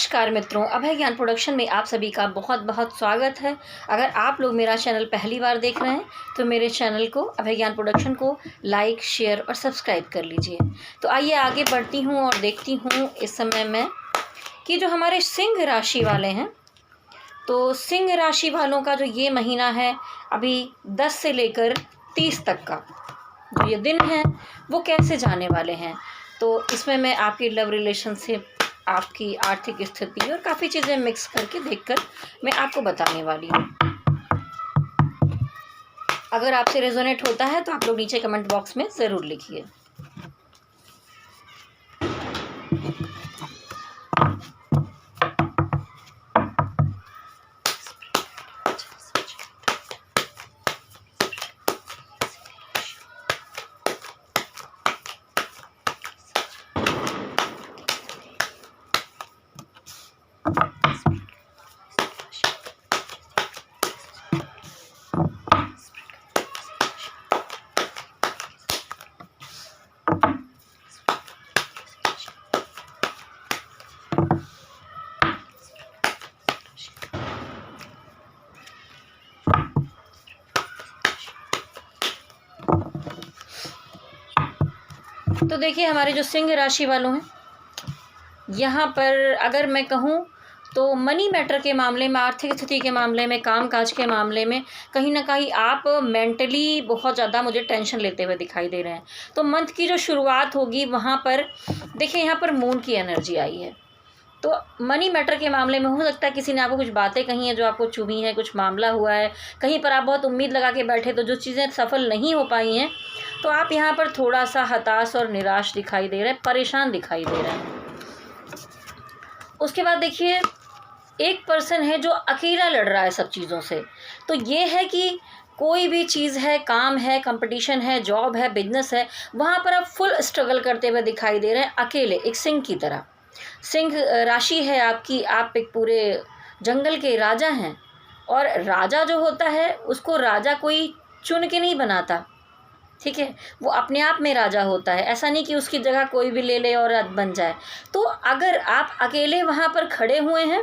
नमस्कार मित्रों, अभय ज्ञान प्रोडक्शन में आप सभी का बहुत बहुत स्वागत है। अगर आप लोग मेरा चैनल पहली बार देख रहे हैं तो मेरे चैनल को अभय ज्ञान प्रोडक्शन को लाइक, शेयर और सब्सक्राइब कर लीजिए। तो आइए आगे बढ़ती हूँ और देखती हूँ इस समय मैं कि जो हमारे सिंह राशि वाले हैं, तो सिंह राशि वालों का जो ये महीना है अभी 10 से लेकर 30 तक का जो ये दिन है वो कैसे जाने वाले हैं। तो इसमें मैं आपकी लव रिलेशनशिप, आपकी आर्थिक स्थिति और काफ़ी चीज़ें मिक्स करके देखकर मैं आपको बताने वाली हूँ। अगर आपसे रेजोनेट होता है तो आप लोग नीचे कमेंट बॉक्स में ज़रूर लिखिए। तो देखिए, हमारे जो सिंह राशि वालों हैं, यहाँ पर अगर मैं कहूँ तो मनी मैटर के मामले में, आर्थिक स्थिति के मामले में, कामकाज के मामले में कहीं ना कहीं आप मेंटली बहुत ज़्यादा मुझे टेंशन लेते हुए दिखाई दे रहे हैं। तो मंथ की जो शुरुआत होगी वहाँ पर देखिए, यहाँ पर मून की एनर्जी आई है। तो मनी मैटर के मामले में हो सकता है किसी ने आपको कुछ बातें कही हैं जो आपको चुभी हैं, कुछ मामला हुआ है, कहीं पर आप बहुत उम्मीद लगा के बैठे तो जो चीज़ें सफल नहीं हो पाई हैं, तो आप यहाँ पर थोड़ा सा हताश और निराश दिखाई दे रहे हैं, परेशान दिखाई दे रहे हैं। उसके बाद देखिए, एक पर्सन है जो अकेला लड़ रहा है सब चीज़ों से। तो ये है कि कोई भी चीज़ है, काम है, कंपटीशन है, जॉब है, बिजनेस है, वहाँ पर आप फुल स्ट्रगल करते हुए दिखाई दे रहे हैं अकेले, एक सिंह की तरह। सिंह राशि है आपकी, आप एक पूरे जंगल के राजा हैं। और राजा जो होता है उसको राजा कोई चुन के नहीं बनाता, ठीक है, वो अपने आप में राजा होता है। ऐसा नहीं कि उसकी जगह कोई भी ले ले और बन जाए। तो अगर आप अकेले वहाँ पर खड़े हुए हैं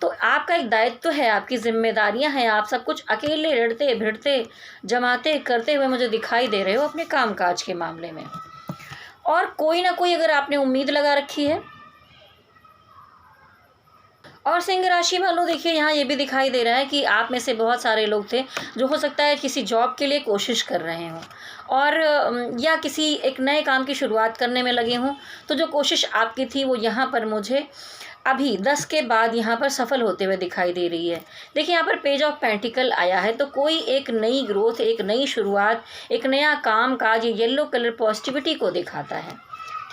तो आपका एक दायित्व है, आपकी जिम्मेदारियां हैं, आप सब कुछ अकेले लड़ते भिड़ते जमाते करते हुए मुझे दिखाई दे रहे हो अपने कामकाज के मामले में। और कोई ना कोई अगर आपने उम्मीद लगा रखी है। और सिंह राशि वालों, देखिए यहाँ ये भी दिखाई दे रहा है कि आप में से बहुत सारे लोग थे जो हो सकता है किसी जॉब के लिए कोशिश कर रहे हों और या किसी एक नए काम की शुरुआत करने में लगे हों। तो जो कोशिश आपकी थी वो यहाँ पर मुझे अभी 10 के बाद यहाँ पर सफल होते हुए दिखाई दे रही है। देखिए, यहाँ पर पेज ऑफ पेंटिकल आया है, तो कोई एक नई ग्रोथ, एक नई शुरुआत, एक नया काम काज, ये येलो कलर पॉजिटिविटी को दिखाता है,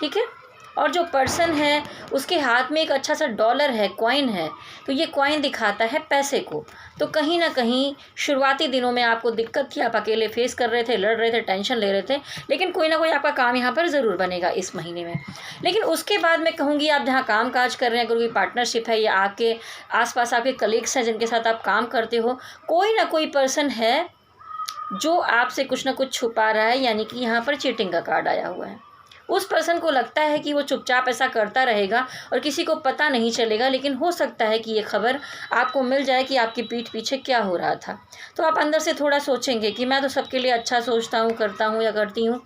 ठीक है। और जो पर्सन है उसके हाथ में एक अच्छा सा डॉलर है, कॉइन है, तो ये कॉइन दिखाता है पैसे को। तो कहीं ना कहीं शुरुआती दिनों में आपको दिक्कत थी, आप अकेले फेस कर रहे थे, लड़ रहे थे, टेंशन ले रहे थे, लेकिन कोई ना कोई आपका काम यहाँ पर ज़रूर बनेगा इस महीने में। लेकिन उसके बाद मैं कहूँगी, आप जहाँ काम काज कर रहे हैं, अगर कोई पार्टनरशिप है या आपके आसपास आपके कलीग्स हैं जिनके साथ आप काम करते हो, कोई ना कोई पर्सन है जो आपसे कुछ ना कुछ छुपा रहा है, यानी कि यहाँ पर चीटिंग का कार्ड आया हुआ है। उस पर्सन को लगता है कि वो चुपचाप ऐसा करता रहेगा और किसी को पता नहीं चलेगा, लेकिन हो सकता है कि ये खबर आपको मिल जाए कि आपकी पीठ पीछे क्या हो रहा था। तो आप अंदर से थोड़ा सोचेंगे कि मैं तो सबके लिए अच्छा सोचता हूँ, करता हूँ या करती हूँ,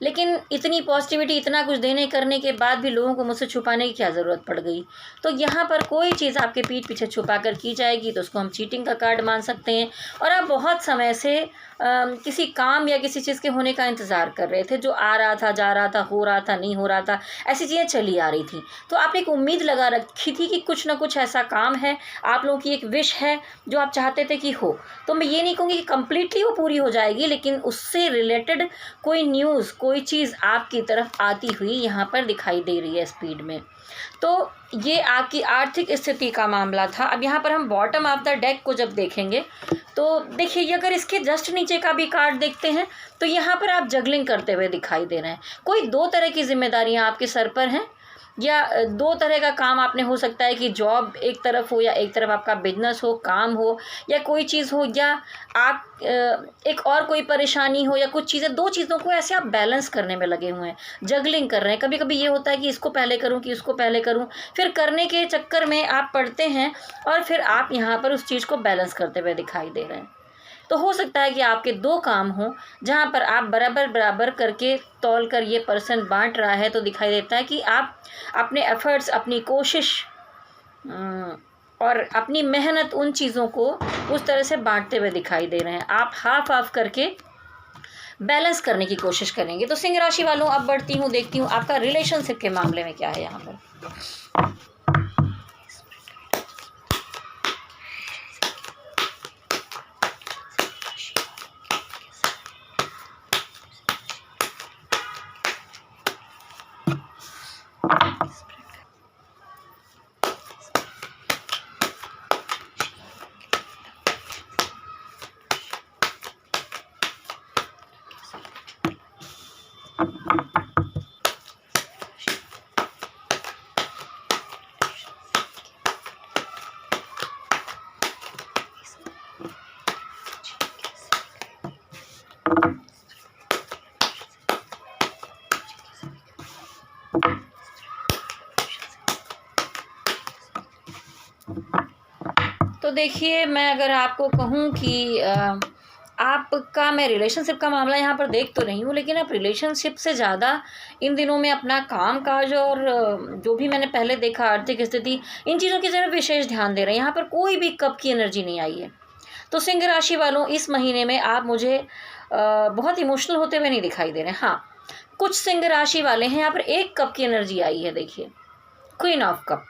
लेकिन इतनी पॉजिटिविटी, इतना कुछ देने करने के बाद भी लोगों को मुझसे छुपाने की क्या ज़रूरत पड़ गई। तो यहाँ पर कोई चीज़ आपके पीठ पीछे छुपा कर की जाएगी तो उसको हम चीटिंग का कार्ड मान सकते हैं। और आप बहुत समय से किसी काम या किसी चीज़ के होने का इंतज़ार कर रहे थे, जो आ रहा था, जा रहा था, हो रहा था, नहीं हो रहा था, ऐसी चीज़ें चली आ रही थी। तो आप एक उम्मीद लगा रखी थी कि कुछ ना कुछ ऐसा काम है, आप लोगों की एक विश है जो आप चाहते थे कि हो। तो मैं ये नहीं कहूँगी कि कम्प्लीटली वो पूरी हो जाएगी, लेकिन उससे रिलेटेड कोई न्यूज़, कोई चीज़ आपकी तरफ आती हुई यहाँ पर दिखाई दे रही है स्पीड में। तो ये आपकी आर्थिक स्थिति का मामला था। अब यहाँ पर हम बॉटम ऑफ द डेक को जब देखेंगे तो देखिए, ये अगर इसके जस्ट नीचे का भी कार्ड देखते हैं तो यहाँ पर आप जगलिंग करते हुए दिखाई दे रहे हैं। कोई दो तरह की जिम्मेदारियाँ आपके सर पर हैं। या दो तरह का काम आपने हो सकता है कि जॉब एक तरफ हो या एक तरफ आपका बिजनेस हो, काम हो या कोई चीज़ हो, या आप एक और कोई परेशानी हो या कुछ चीज़ें, दो चीज़ों को ऐसे आप बैलेंस करने में लगे हुए हैं, जगलिंग कर रहे हैं। कभी कभी ये होता है कि इसको पहले करूं कि उसको पहले करूं, फिर करने के चक्कर में आप पढ़ते हैं और फिर आप यहाँ पर उस चीज़ को बैलेंस करते हुए दिखाई दे रहे हैं। तो हो सकता है कि आपके दो काम हों जहाँ पर आप बराबर बराबर करके तौल कर ये पर्सन बांट रहा है, तो दिखाई देता है कि आप अपने एफर्ट्स, अपनी कोशिश और अपनी मेहनत, उन चीज़ों को उस तरह से बांटते हुए दिखाई दे रहे हैं। आप हाफ हाफ करके बैलेंस करने की कोशिश करेंगे। तो सिंह राशि वालों, अब बढ़ती हूँ, देखती हूँ आपका रिलेशनशिप के मामले में क्या है यहाँ पर। तो देखिए, मैं अगर आपको कहूँ कि आपका, मैं रिलेशनशिप का मामला यहाँ पर देख तो रही हूँ, लेकिन आप रिलेशनशिप से ज़्यादा इन दिनों में अपना काम काज और जो भी मैंने पहले देखा आर्थिक स्थिति, इन चीज़ों की तरफ विशेष ध्यान दे रहे हैं। यहाँ पर कोई भी कप की एनर्जी नहीं आई है। तो सिंह राशि वालों, इस महीने में आप मुझे बहुत इमोशनल होते हुए नहीं दिखाई दे रहे हैं। हाँ, कुछ सिंह राशि वाले हैं, यहाँ पर एक कप की एनर्जी आई है। देखिए, क्वीन ऑफ कप।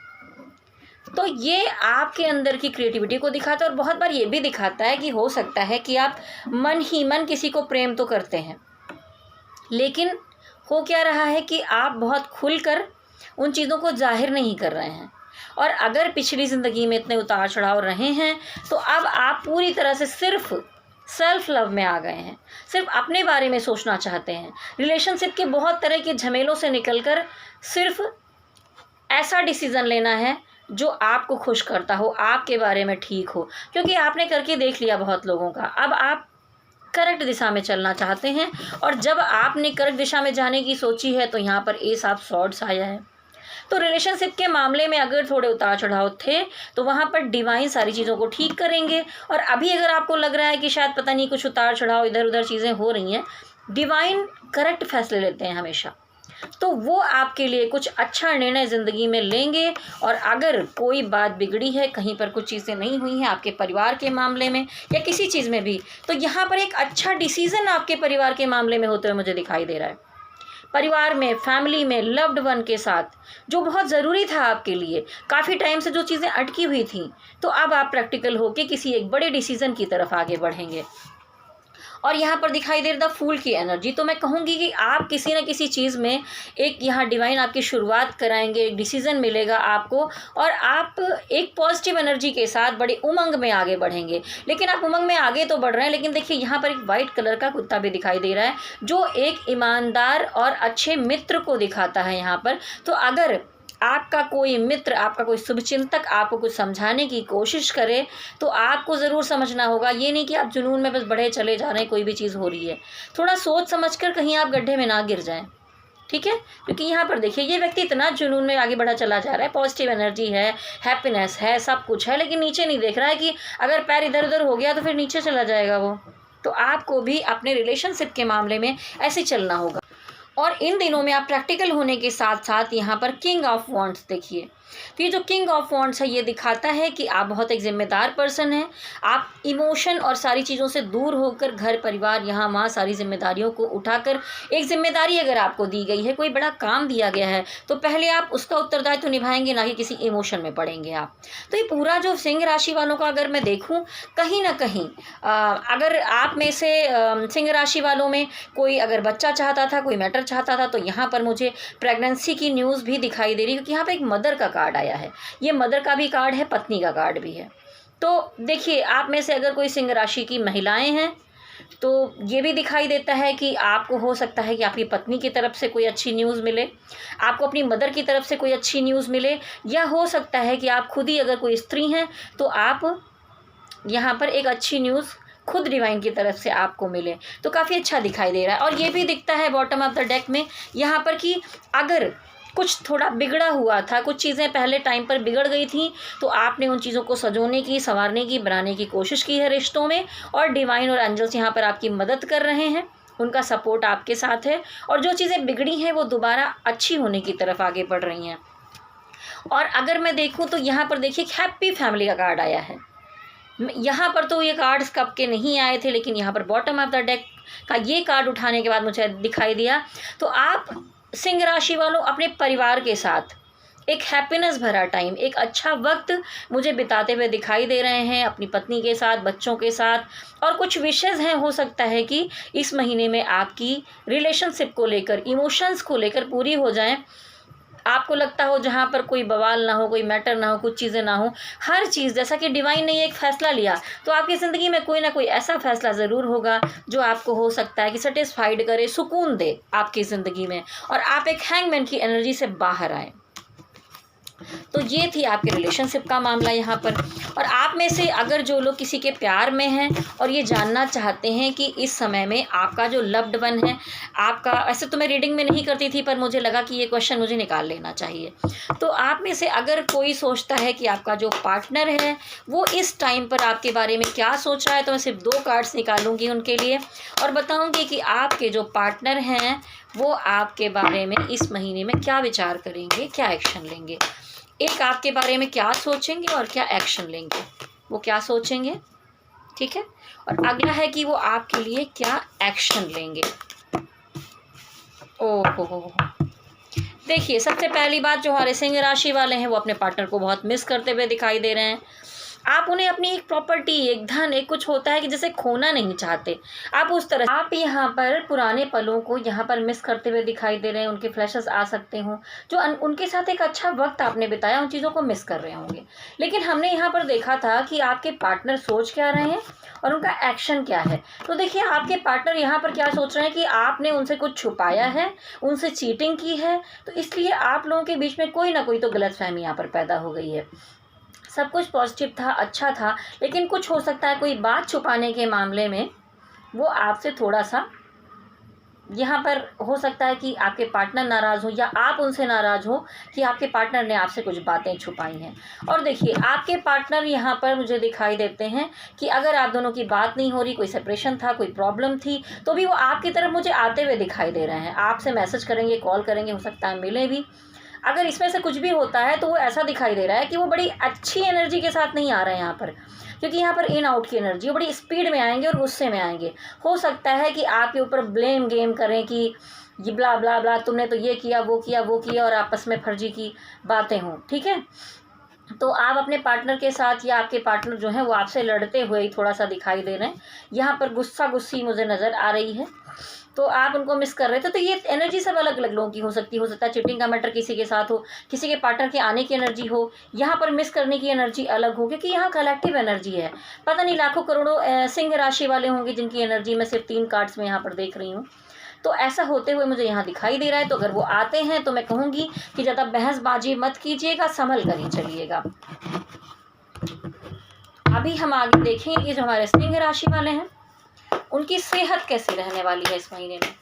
तो ये आपके अंदर की क्रिएटिविटी को दिखाता है और बहुत बार ये भी दिखाता है कि हो सकता है कि आप मन ही मन किसी को प्रेम तो करते हैं, लेकिन हो क्या रहा है कि आप बहुत खुलकर उन चीज़ों को जाहिर नहीं कर रहे हैं। और अगर पिछली ज़िंदगी में इतने उतार चढ़ाव रहे हैं, तो अब आप पूरी तरह से सिर्फ सेल्फ लव में आ गए हैं, सिर्फ अपने बारे में सोचना चाहते हैं। रिलेशनशिप के बहुत तरह के झमेलों से निकलकर सिर्फ ऐसा डिसीज़न लेना है जो आपको खुश करता हो, आपके बारे में ठीक हो, क्योंकि आपने करके देख लिया बहुत लोगों का। अब आप करेक्ट दिशा में चलना चाहते हैं, और जब आपने करेक्ट दिशा में जाने की सोची है, तो यहाँ पर एस ऑफ सॉर्ड्स आया है। तो रिलेशनशिप के मामले में अगर थोड़े उतार चढ़ाव थे, तो वहाँ पर डिवाइन सारी चीज़ों को ठीक करेंगे। और अभी अगर आपको लग रहा है कि शायद पता नहीं कुछ उतार चढ़ाव, इधर उधर चीज़ें हो रही हैं, डिवाइन करेक्ट फैसले लेते हैं हमेशा, तो वो आपके लिए कुछ अच्छा निर्णय ज़िंदगी में लेंगे। और अगर कोई बात बिगड़ी है, कहीं पर कुछ चीज़ें नहीं हुई हैं आपके परिवार के मामले में या किसी चीज़ में भी, तो यहाँ पर एक अच्छा डिसीज़न आपके परिवार के मामले में होते हुए मुझे दिखाई दे रहा है। परिवार में, फैमिली में, लव्ड वन के साथ, जो बहुत ज़रूरी था आपके लिए, काफ़ी टाइम से जो चीज़ें अटकी हुई थी, तो अब आप प्रैक्टिकल होकर किसी एक बड़े डिसीज़न की तरफ आगे बढ़ेंगे। और यहाँ पर दिखाई दे रहा फूल की एनर्जी। तो मैं कहूँगी कि आप किसी न किसी चीज़ में एक, यहाँ डिवाइन आपकी शुरुआत कराएंगे, एक डिसीज़न मिलेगा आपको, और आप एक पॉजिटिव एनर्जी के साथ बड़े उमंग में आगे बढ़ेंगे। लेकिन आप उमंग में आगे तो बढ़ रहे हैं, लेकिन देखिए यहाँ पर एक वाइट कलर का कुत्ता भी दिखाई दे रहा है, जो एक ईमानदार और अच्छे मित्र को दिखाता है यहाँ पर। तो अगर आपका कोई मित्र, आपका कोई शुभचिंतक आपको कुछ समझाने की कोशिश करे, तो आपको ज़रूर समझना होगा। ये नहीं कि आप जुनून में बस बढ़े चले जा रहे हैं, कोई भी चीज़ हो रही है, थोड़ा सोच समझकर कहीं आप गड्ढे में ना गिर जाएं, ठीक है। क्योंकि यहाँ पर देखिए, ये व्यक्ति इतना जुनून में आगे बढ़ा चला जा रहा है, पॉजिटिव एनर्जी है, हैप्पीनेस है, सब कुछ है, लेकिन नीचे नहीं देख रहा है कि अगर पैर इधर उधर हो गया तो फिर नीचे चला जाएगा वो। तो आपको भी अपने रिलेशनशिप के मामले में ऐसे चलना होगा। और इन दिनों में आप प्रैक्टिकल होने के साथ साथ यहाँ पर किंग ऑफ वॉन्ड्स देखिए, तो ये जो किंग ऑफ वॉन्ड्स है, ये दिखाता है कि आप बहुत एक जिम्मेदार पर्सन हैं। आप इमोशन और सारी चीज़ों से दूर होकर घर परिवार यहाँ वहाँ सारी जिम्मेदारियों को उठाकर, एक जिम्मेदारी अगर आपको दी गई है, कोई बड़ा काम दिया गया है, तो पहले आप उसका उत्तरदायित्व निभाएंगे, ना कि किसी इमोशन में पड़ेंगे आप। तो ये पूरा जो सिंह राशि वालों का अगर मैं देखूँ, कहीं ना कहीं अगर आप में से सिंह राशि वालों में कोई अगर बच्चा चाहता था, कोई मैटर चाहता था, तो यहाँ पर मुझे प्रेगनेंसी की न्यूज़ भी दिखाई दे रही है, क्योंकि यहाँ पर एक मदर का कार्ड आया है। ये मदर का भी कार्ड है, पत्नी का कार्ड भी है। तो देखिए, आप में से अगर कोई सिंह राशि की महिलाएं हैं, तो ये भी दिखाई देता है कि आपको हो सकता है कि आपकी पत्नी की तरफ से कोई अच्छी न्यूज़ मिले, आपको अपनी मदर की तरफ से कोई अच्छी न्यूज़ मिले, या हो सकता है कि आप खुद ही अगर कोई स्त्री हैं तो आप यहाँ पर एक अच्छी न्यूज़ खुद डिवाइन की तरफ से आपको मिले। तो काफ़ी अच्छा दिखाई दे रहा है। और ये भी दिखता है बॉटम ऑफ द डेक में यहाँ पर कि अगर कुछ थोड़ा बिगड़ा हुआ था, कुछ चीज़ें पहले टाइम पर बिगड़ गई थी, तो आपने उन चीज़ों को सँजोने की, सँवारने की, बनाने की कोशिश की है रिश्तों में, और डिवाइन और एंजल्स यहाँ पर आपकी मदद कर रहे हैं, उनका सपोर्ट आपके साथ है, और जो चीज़ें बिगड़ी हैं वो दोबारा अच्छी होने की तरफ आगे बढ़ रही हैं। और अगर मैं देखूँ तो यहाँ पर देखिए हैप्पी फैमिली का कार्ड आया है। यहाँ पर तो ये कार्ड्स कब के नहीं आए थे, लेकिन यहाँ पर बॉटम ऑफ द डेक का ये कार्ड उठाने के बाद मुझे दिखाई दिया। तो आप सिंह राशि वालों अपने परिवार के साथ एक हैप्पीनेस भरा टाइम, एक अच्छा वक्त मुझे बिताते हुए दिखाई दे रहे हैं, अपनी पत्नी के साथ, बच्चों के साथ। और कुछ विशेज़ हैं, हो सकता है कि इस महीने में आपकी रिलेशनशिप को लेकर, इमोशंस को लेकर पूरी हो जाएं। आपको लगता हो जहाँ पर कोई बवाल ना हो, कोई मैटर ना हो, कुछ चीज़ें ना हो, हर चीज़, जैसा कि डिवाइन ने एक फ़ैसला लिया, तो आपकी ज़िंदगी में कोई ना कोई ऐसा फ़ैसला ज़रूर होगा जो आपको हो सकता है कि सेटिस्फाइड करे, सुकून दे आपकी ज़िंदगी में, और आप एक हैंगमैन की एनर्जी से बाहर आए। तो ये थी आपके रिलेशनशिप का मामला यहाँ पर। और आप में से अगर जो लोग किसी के प्यार में हैं और ये जानना चाहते हैं कि इस समय में आपका जो लव्ड वन है, आपका, ऐसे तो मैं रीडिंग में नहीं करती थी पर मुझे लगा कि ये क्वेश्चन मुझे निकाल लेना चाहिए। तो आप में से अगर कोई सोचता है कि आपका जो पार्टनर है वो इस टाइम पर आपके बारे में क्या सोच रहा है, तो मैं सिर्फ 2 कार्ड्स निकालूंगी उनके लिए और बताऊंगी कि आपके जो पार्टनर हैं वो आपके बारे में इस महीने में क्या विचार करेंगे, क्या एक्शन लेंगे। एक आपके बारे में क्या सोचेंगे और क्या एक्शन लेंगे, वो क्या सोचेंगे, ठीक है, और अगला है कि वो आपके लिए क्या एक्शन लेंगे। ओहो, देखिए सबसे पहली बात, जो हमारे सिंह राशि वाले हैं वो अपने पार्टनर को बहुत मिस करते हुए दिखाई दे रहे हैं। आप उन्हें अपनी एक प्रॉपर्टी, एक धन, एक कुछ होता है कि जिसे खोना नहीं चाहते, आप उस तरह, आप यहाँ पर पुराने पलों को यहाँ पर मिस करते हुए दिखाई दे रहे हैं। उनके फ्लैशेस आ सकते हों, जो उनके साथ एक अच्छा वक्त आपने बिताया, उन चीज़ों को मिस कर रहे होंगे। लेकिन हमने यहाँ पर देखा था कि आपके पार्टनर सोच क्या रहे हैं और उनका एक्शन क्या है। तो देखिए आपके पार्टनर यहाँ पर क्या सोच रहे हैं कि आपने उनसे कुछ छुपाया है, उनसे चीटिंग की है, तो इसलिए आप लोगों के बीच में कोई ना कोई तो गलतफहमी यहाँ पर पैदा हो गई है। सब कुछ पॉजिटिव था, अच्छा था, लेकिन कुछ हो सकता है कोई बात छुपाने के मामले में वो आपसे थोड़ा सा, यहाँ पर हो सकता है कि आपके पार्टनर नाराज़ हो या आप उनसे नाराज़ हो कि आपके पार्टनर ने आपसे कुछ बातें छुपाई हैं। और देखिए आपके पार्टनर यहाँ पर मुझे दिखाई देते हैं कि अगर आप दोनों की बात नहीं हो रही, कोई सेपरेशन था, कोई प्रॉब्लम थी, तो भी वो आपकी तरफ मुझे आते हुए दिखाई दे रहे हैं। आपसे मैसेज करेंगे, कॉल करेंगे, हो सकता है मिले भी। अगर इसमें से कुछ भी होता है तो वो ऐसा दिखाई दे रहा है कि वो बड़ी अच्छी एनर्जी के साथ नहीं आ रहे हैं यहाँ पर, क्योंकि यहाँ पर इन आउट की एनर्जी, वो बड़ी स्पीड में आएंगे और गुस्से में आएंगे। हो सकता है कि आपके ऊपर ब्लेम गेम करें कि ये ब्ला ब्ला ब्ला, तुमने तो ये किया, वो किया, वो किया, और आपस में फर्जी की बातें हों, ठीक है। तो आप अपने पार्टनर के साथ, या आपके पार्टनर जो हैं वो आपसे लड़ते हुए ही थोड़ा सा दिखाई दे रहे हैं। यहाँ पर गुस्सा गुस्सी मुझे नज़र आ रही है, तो आप उनको मिस कर रहे थे। तो ये एनर्जी सब अलग अलग लोगों की हो सकती है। हो सकता है चीटिंग का मैटर किसी के साथ हो, किसी के पार्टनर के आने की एनर्जी हो, यहाँ पर मिस करने की एनर्जी अलग हो, क्योंकि यहाँ कलेक्टिव एनर्जी है। पता नहीं लाखों करोड़ों सिंह राशि वाले होंगे जिनकी एनर्जी मैं सिर्फ 3 कार्ड्स में यहाँ पर देख रही हूँ। तो ऐसा होते हुए मुझे यहाँ दिखाई दे रहा है। तो अगर वो आते हैं तो मैं कहूँगी कि ज़्यादा बहसबाजी मत कीजिएगा, संभल कर ही चलिएगा। अभी हम आगे देखेंगे कि जो हमारे सिंह राशि वाले हैं उनकी सेहत कैसी रहने वाली है इस महीने में।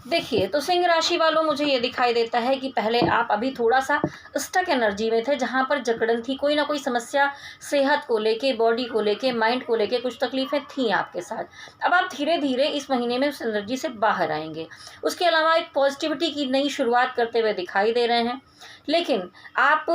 देखिए तो सिंह राशि वालों, मुझे ये दिखाई देता है कि पहले आप अभी थोड़ा सा स्टक एनर्जी में थे, जहाँ पर जकड़न थी, कोई ना कोई समस्या सेहत को लेके, बॉडी को लेके, माइंड को लेके कुछ तकलीफें थी आपके साथ। अब आप धीरे धीरे इस महीने में उस एनर्जी से बाहर आएंगे। उसके अलावा एक पॉजिटिविटी की नई शुरुआत करते हुए दिखाई दे रहे हैं। लेकिन आप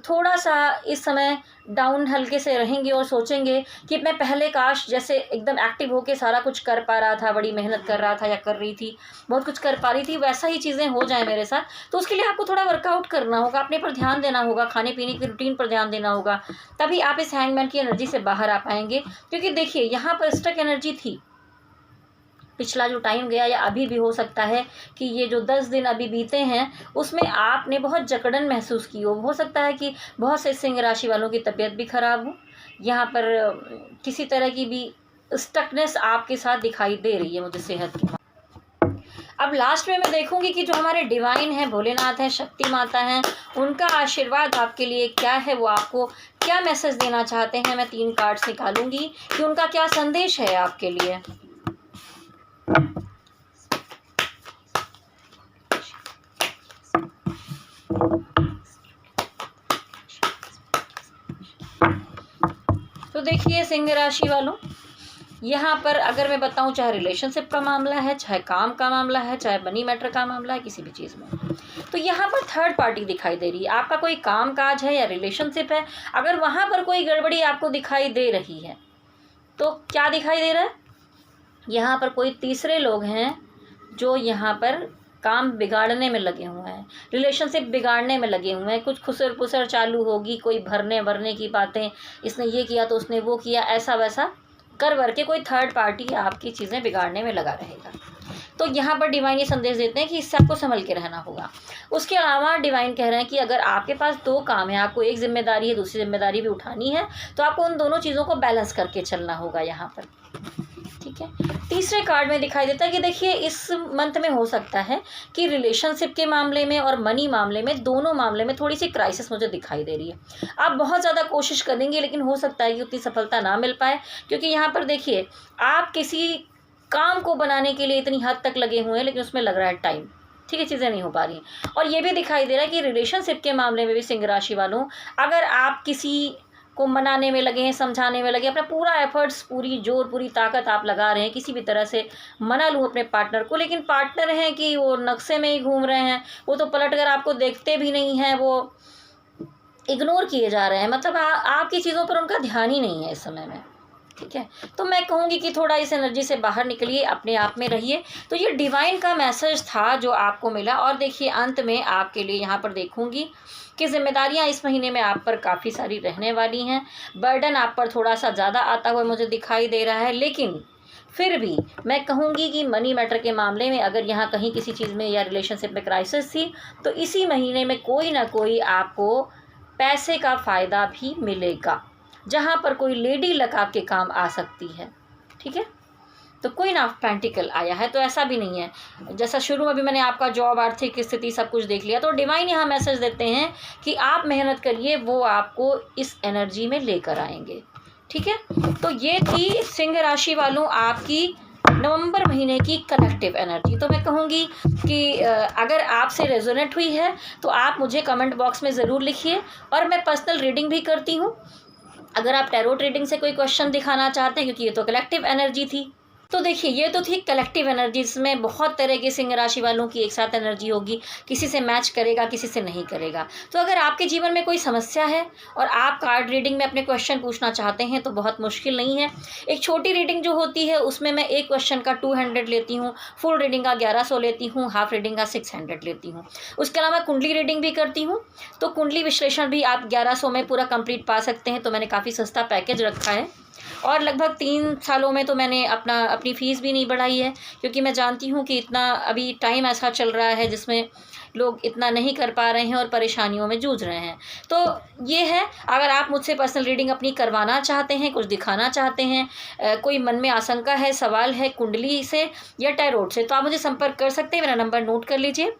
थोड़ा सा इस समय डाउन हल्के से रहेंगे और सोचेंगे कि मैं पहले काश जैसे एकदम एक्टिव होके सारा कुछ कर पा रहा था, बड़ी मेहनत कर रहा था या कर रही थी, बहुत कुछ कर पा रही थी, वैसा ही चीज़ें हो जाए मेरे साथ। तो उसके लिए आपको थोड़ा वर्कआउट करना होगा, अपने पर ध्यान देना होगा, खाने पीने की रूटीन पर ध्यान देना होगा, तभी आप इस हैंगमैन की एनर्जी से बाहर आ पाएंगे। क्योंकि देखिए यहाँ पर स्टक एनर्जी थी, पिछला जो टाइम गया या अभी भी हो सकता है कि ये जो 10 दिन अभी बीते हैं उसमें आपने बहुत जकड़न महसूस की हो सकता है कि बहुत से सिंह राशि वालों की तबीयत भी खराब हो, यहाँ पर किसी तरह की भी स्टकनेस आपके साथ दिखाई दे रही है मुझे सेहत की। अब लास्ट में मैं देखूंगी कि जो हमारे डिवाइन है, भोलेनाथ है, शक्ति माता हैं, उनका आशीर्वाद आपके लिए क्या है, वो आपको क्या मैसेज देना चाहते हैं। मैं 3 कार्ड्स निकालूंगी कि उनका क्या संदेश है आपके लिए। तो देखिए सिंह राशि वालों, यहाँ पर अगर मैं बताऊँ, चाहे रिलेशनशिप का मामला है, चाहे काम का मामला है, चाहे मनी मैटर का मामला है, किसी भी चीज़ में, तो यहाँ पर थर्ड पार्टी दिखाई दे रही है। आपका कोई काम काज है या रिलेशनशिप है, अगर वहाँ पर कोई गड़बड़ी आपको दिखाई दे रही है तो क्या दिखाई दे रहा है, यहाँ पर कोई तीसरे लोग हैं जो यहाँ पर काम बिगाड़ने में लगे हुए हैं, रिलेशनशिप बिगाड़ने में लगे हुए हैं। कुछ खुसर पुसर चालू होगी, कोई भरने की बातें, इसने ये किया तो उसने वो किया, ऐसा वैसा कर वर के कोई थर्ड पार्टी आपकी चीज़ें बिगाड़ने में लगा रहेगा। तो यहाँ पर डिवाइन ये संदेश देते हैं कि इससे आपको संभल के रहना होगा। उसके अलावा डिवाइन कह रहे हैं कि अगर आपके पास 2 काम है, आपको एक जिम्मेदारी है, दूसरी जिम्मेदारी भी उठानी है, तो आपको उन दोनों चीज़ों को बैलेंस करके चलना होगा यहाँ पर, ठीक है। तीसरे कार्ड में दिखाई देता है कि देखिए इस मंथ में हो सकता है कि रिलेशनशिप के मामले में और मनी मामले में, दोनों मामले में थोड़ी सी क्राइसिस मुझे दिखाई दे रही है। आप बहुत ज़्यादा कोशिश करेंगे लेकिन हो सकता है कि उतनी सफलता ना मिल पाए, क्योंकि यहाँ पर देखिए आप किसी काम को बनाने के लिए इतनी हद तक लगे हुए हैं लेकिन उसमें लग रहा है टाइम, ठीक है, चीज़ें नहीं हो पा रही। और ये भी दिखाई दे रहा है कि रिलेशनशिप के मामले में भी सिंह राशि वालों, अगर आप किसी को मनाने में लगे हैं, समझाने में लगे, अपना पूरा एफर्ट्स, पूरी जोर, पूरी ताकत आप लगा रहे हैं किसी भी तरह से मना लूँ अपने पार्टनर को, लेकिन पार्टनर हैं कि वो नक्शे में ही घूम रहे हैं, वो तो पलट कर आपको देखते भी नहीं हैं, वो इग्नोर किए जा रहे हैं, मतलब आपकी चीज़ों पर उनका ध्यान ही नहीं है इस समय में, ठीक है। तो मैं कहूँगी कि थोड़ा इस एनर्जी से बाहर निकलिए, अपने आप में रहिए। तो ये डिवाइन का मैसेज था जो आपको मिला। और देखिए अंत में आपके लिए यहाँ पर देखूँगी कि जिम्मेदारियाँ इस महीने में आप पर काफ़ी सारी रहने वाली हैं, बर्डन आप पर थोड़ा सा ज़्यादा आता हुआ मुझे दिखाई दे रहा है, लेकिन फिर भी मैं कहूँगी कि मनी मैटर के मामले में अगर यहाँ कहीं किसी चीज़ में या रिलेशनशिप में क्राइसिस थी, तो इसी महीने में कोई ना कोई आपको पैसे का फ़ायदा भी मिलेगा, जहाँ पर कोई लेडी लक आपके काम आ सकती है, ठीक है। तो कोई ना पेंटिकल आया है, तो ऐसा भी नहीं है, जैसा शुरू में भी मैंने आपका जॉब, आर्थिक स्थिति सब कुछ देख लिया। तो डिवाइन यहाँ मैसेज देते हैं कि आप मेहनत करिए, वो आपको इस एनर्जी में लेकर आएंगे, ठीक है। तो ये थी सिंह राशि वालों आपकी नवंबर महीने की कलेक्टिव एनर्जी। तो मैं कहूँगी कि अगर आपसे रेजोनेट हुई है तो आप मुझे कमेंट बॉक्स में ज़रूर लिखिए, और मैं पर्सनल रीडिंग भी करती हूँ। अगर आप टैरोट रीडिंग से कोई क्वेश्चन दिखाना चाहते हैं, क्योंकि ये तो कलेक्टिव एनर्जी थी, तो देखिए ये तो थी कलेक्टिव एनर्जी, जिसमें बहुत तरह के सिंह राशि वालों की एक साथ एनर्जी होगी, किसी से मैच करेगा, किसी से नहीं करेगा। तो अगर आपके जीवन में कोई समस्या है और आप कार्ड रीडिंग में अपने क्वेश्चन पूछना चाहते हैं तो बहुत मुश्किल नहीं है। एक छोटी रीडिंग जो होती है उसमें मैं एक क्वेश्चन का 200 लेती हूँ, फुल रीडिंग का 1100 लेती हूँ, हाफ रीडिंग का 600 लेती हूँ। उसके अलावा कुंडली रीडिंग भी करती हूँ, तो कुंडली विश्लेषण भी आप 1100 में पूरा कंप्लीट पा सकते हैं। तो मैंने काफ़ी सस्ता पैकेज रखा है, और लगभग 3 सालों में तो मैंने अपनी फ़ीस भी नहीं बढ़ाई है, क्योंकि मैं जानती हूँ कि इतना अभी टाइम ऐसा चल रहा है जिसमें लोग इतना नहीं कर पा रहे हैं और परेशानियों में जूझ रहे हैं। तो ये है, अगर आप मुझसे पर्सनल रीडिंग अपनी करवाना चाहते हैं, कुछ दिखाना चाहते हैं, कोई मन में आशंका है, सवाल है कुंडली से या टैरोट से, तो आप मुझे संपर्क कर सकते हैं। मेरा नंबर नोट कर लीजिए,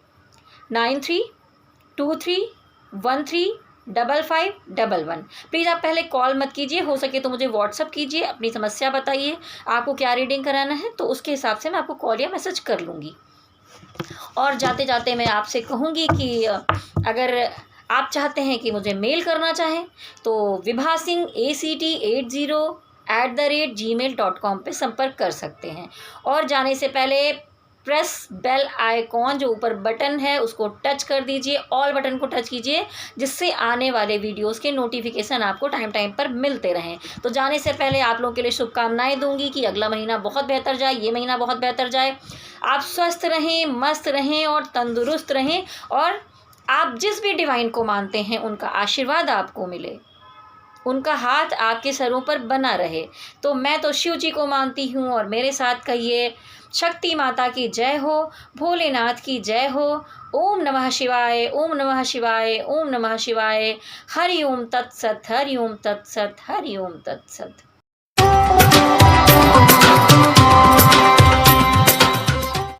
9323135511। प्लीज़ आप पहले कॉल मत कीजिए, हो सके तो मुझे व्हाट्सअप कीजिए, अपनी समस्या बताइए, आपको क्या रीडिंग कराना है, तो उसके हिसाब से मैं आपको कॉल या मैसेज कर लूँगी। और जाते जाते मैं आपसे कहूँगी कि अगर आप चाहते हैं कि मुझे मेल करना चाहें तो vibhasingh80@gmail.com पे संपर्क कर सकते हैं। और जाने से पहले प्रेस बेल आइकॉन जो ऊपर बटन है उसको टच कर दीजिए, ऑल बटन को टच कीजिए, जिससे आने वाले वीडियोस के नोटिफिकेशन आपको टाइम पर मिलते रहें। तो जाने से पहले आप लोगों के लिए शुभकामनाएं दूंगी कि अगला महीना बहुत बेहतर जाए, ये महीना बहुत बेहतर जाए, आप स्वस्थ रहें, मस्त रहें और तंदुरुस्त रहें, और आप जिस भी डिवाइन को मानते हैं उनका आशीर्वाद आपको मिले। उनका हाथ आपके सरों पर बना रहे। तो मैं तो शिव जी को मानती हूँ और मेरे साथ कहिए, शक्ति माता की जय हो, भोलेनाथ की जय हो। ओम नमः शिवाय, ओम नमः शिवाय, ओम नमः शिवाय। हरि ओम तत्सत, हरि ओम तत्सत, हरि ओम तत्सत।